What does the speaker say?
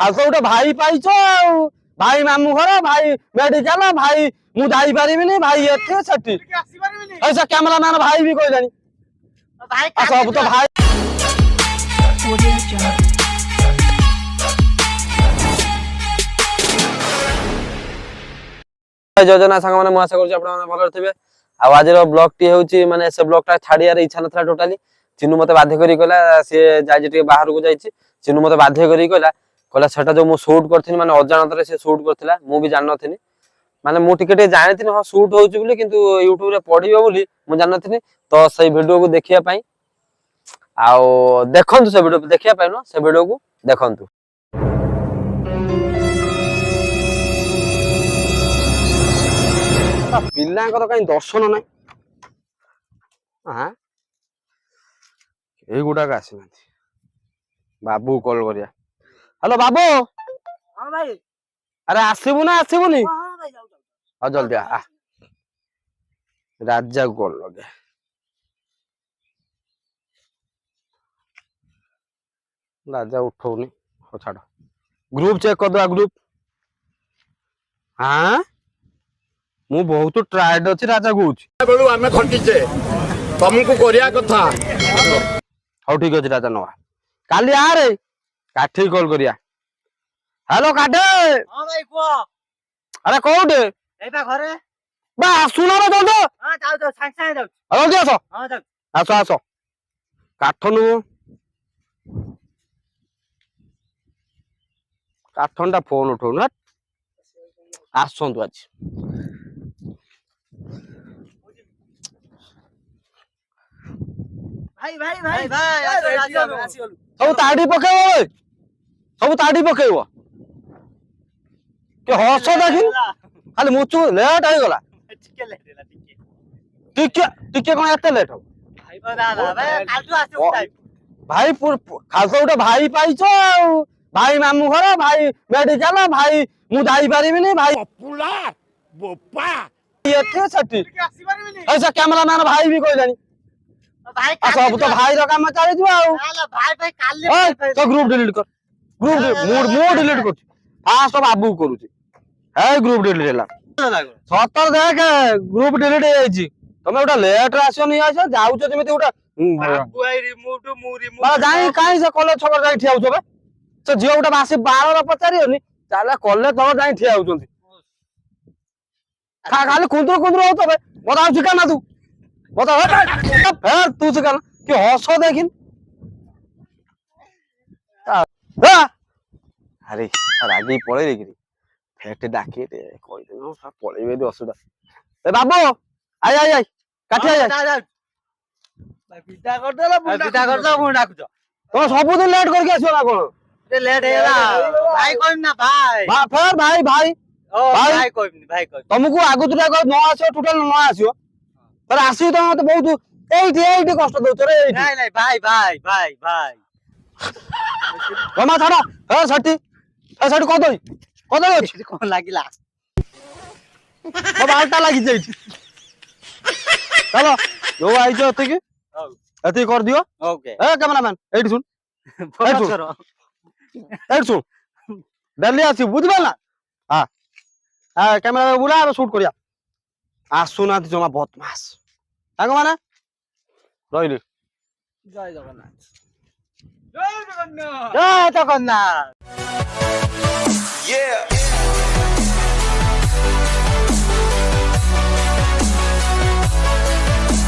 ଖାସ ଗୋଟେ ଭାଇ ପାଇଛ ଆଉ ଭାଇ ମାମୁଁ ଘର ଭାଇ ମେଡିକାଲ ଭାଇ ମୁଁ ଯାଇପାରିବିନି ଭାଇ ଏଠି ସେଠି ସେ କ୍ୟାମେରାମ୍ୟାନ ଭାଇ ବି କହିଲାଣି ସବୁ ତ ଭାଇ ଯୋଜନା ସାଙ୍ଗମାନେ ମୁଁ ଆଶା କରୁଛି ଆପଣମାନେ ଭଲରେ ଥିବେ। ଆଉ ଆଜିର ବ୍ଲଗ ଟି ହେଉଛି ମାନେ ସେ ବ୍ଲଗ ଟା ଛାଡିବାର ଇଚ୍ଛା ନଥିଲା ଟୋଟାଲି। ଚିନୁ ମତେ ବାଧ୍ୟ କରି କହିଲା ସିଏ ଯାଇଛି ଟିକେ ବାହାରକୁ ଯାଇଛି। ଚିନୁ ମତେ ବାଧ୍ୟ କରି କହିଲା ସେଟା ଯୋଉ ମୁଁ ସୁଟ କରିଥିଲି ମାନେ ଅଜାଣତରେ ସେ ସୁଟ କରିଥିଲା ମୁଁ ବି ଜାଣିନଥିଲି। ମାନେ ମୁଁ ଟିକେ ଟିକେ ଜାଣିଥିଲି ହଁ ସୁଟ ହଉଛି ବୋଲି କିନ୍ତୁ ୟୁଟ୍ୟୁବ ରେ ପଢିବ ବୋଲି ମୁଁ ଜାଣିନଥିଲି। ତ ସେଇ ଭିଡିଓକୁ ଦେଖିବା ପାଇଁ ଆଉ ଦେଖନ୍ତୁ ସେ ଭିଡିଓ ଦେଖିବା ପାଇଁ ନୁହଁ ସେ ଭିଡିଓକୁ ଦେଖନ୍ତୁ। ପିଲାଙ୍କର କାହିଁ ଦର୍ଶନ ନାହିଁ ଏଇଗୁଡାକ ଆସିନାହାନ୍ତି। ବାବୁ କଲ କରିବା। ହ୍ୟାଲୋ ବାବୁ ଆରେ ଆସିବୁ ନା ଆସିବୁନି? ଆଉ ଜଲ୍ଦି ଆ ରାଜା କୁ କଲ ଲଗା। ରାଜା ଉଠଉନି ଛାଡ ଗ୍ରୁପ ଚେକ୍ କରିଦବା ଗ୍ରୁପ। ମୁଁ ବହୁତ ଟ୍ରାଏଡ ଅଛି ରାଜା କହୁଛି ବେଳୁ ଆମେ ଖଟିଛେ ତମକୁ କରିବା କଥା। ହଉ ଠିକ ଅଛି ରାଜା ନବା କାଲି ଆରେ କାଠି କଲ କରିବା। ହ୍ୟାଲୋ କାଟେ ଆରେ କୋଉଠି ଘରେ ବା ଆସୁନ ଜଲ୍ଦି ଆସ ଆସ ଆସ କାଠ ନୁହଁ କାଠଟା ଫୋନ ଉଠଉନ ଆସନ୍ତୁ ଆଜି। ସବୁ ତାଡି ପକେଇବ ସବୁ ତାଡି ପକେଇବ କି ହସ ଦେଖି ଖାଲି ମୁଚୁ ଲେଟ୍ ହେଇଗଲା ଟିକେ ଟିକେ କଣ ଏତେ ଲେଟ୍ ହବ ଭାଇ ଖାସ ଗୋଟେ ଭାଇ ପାଇଛ ଆଉ ଭାଇ ମାମୁଁ ଘର ଭାଇ ମେଡିକାଲ ଭାଇ ମୁଁ ଯାଇପାରିବିନି ଭାଇ ଏଠି ସେଠି ସେ କ୍ୟାମେରାମ୍ୟାନ ଭାଇ ବି କହିଲାଣି ସବୁ ତ ଭାଇର କାମ ଚାଲିଯିବ ଆଉ ଗ୍ରୁପ ଡିଲିଟ କର ମୁଁ ଡିଲିଟ କରୁଛି ଫାଷ୍ଟ ବାବୁ କରୁଛି ଗ୍ରୁପ ଡିଲିଟ ହେଲା ସତର ଦେଖ ଗ୍ରୁପ ଡିଲିଟ ହେଇଯାଇଛି। ତମେ ଗୋଟେ ଲେଟ ରେ ଆସିବ ନେଇ ଆସିବ ଯାଉଛ ଯେମିତି ଗୋଟେ ଯାଇ କାହିଁ ସେ କଲେଜ ଛକରେ ଯାଇ ଠିଆ ହଉଛ ସେ ଝିଅ ଗୋଟେ ଆସି ବାରର ପଚାରିବନି ତାହେଲେ କଲେଜ ତଳ ଯାଇ ଠିଆ ହଉଛନ୍ତି ଖାଲି କୁନ୍ଦୁରୁ କୁନ୍ଦୁରୁ ହଉଥିବେ ମତେ ଆଉ ଶିଖା ନା ତୁ ମତେ ତୁ ଶିଖା କି ହସ ଦେଖିନି ଆରେ ରାଗି ପଳେଇଲି କିରି ଫେଟ ଡାକି କହିଦେନ ପଳେଇବେ ଅସୁବିଧା। ଏ ବାବୁ ଆଇ ଆଇ ଆଇ କାଠି ଆଇ ତମେ ସବୁଦିନ ଲେଟ୍ କରିକି ଆସିବ ନା କଣ? ଲେଟ୍ ହେଇଗଲା ଭାଇ କହିବି ନା ଭାଇ ଭାଇ ଭାଇ ଭାଇ କହିବିନି ଭାଇ କହିବି ତମକୁ ଆଗତୁରା ନ ଆସିବ ଟୋଟାଲ ନ ଆସିବ ତାହେଲେ ଆସିବି ତମେ ମତେ ବହୁତ ଏଇଠି କଷ୍ଟ ଦଉଛ ରେ ନାଇଁ ନାଇଁ ଭାଇ ଭାଇ ଭାଇ ଭାଇ ଜମା ଛାଡ ସେଠି ସେଠି କଦଳୀ ଅଛି କଣ ଲାଗିଲା ମୋ ବାଲଟା ଲାଗିଛି ଏଇଠି ଚାଲ ଯୋଉ ଆଇଛ ଏତିକି ଏତିକି କରିଦିଅ କ୍ୟାମେରାମ୍ୟାନ ଏଇଠି ଶୁଣ ଏଇଠି ଶୁଣ ଡେଲି ଆସିବୁ ବୁଝିପାରିଲ ନା କ୍ୟାମେରା ବୁଲା ସୁଟ କରିବା ଆସୁନାହାନ୍ତି ଜମା ବଦମାସ ତାଙ୍କ ମାନେ ରହିଲି। ଜୟ ଜଗନ୍ନାଥ ଜୟ ଜଗନ୍ନାଥ ଜୟ ଜଗନ୍ନାଥ।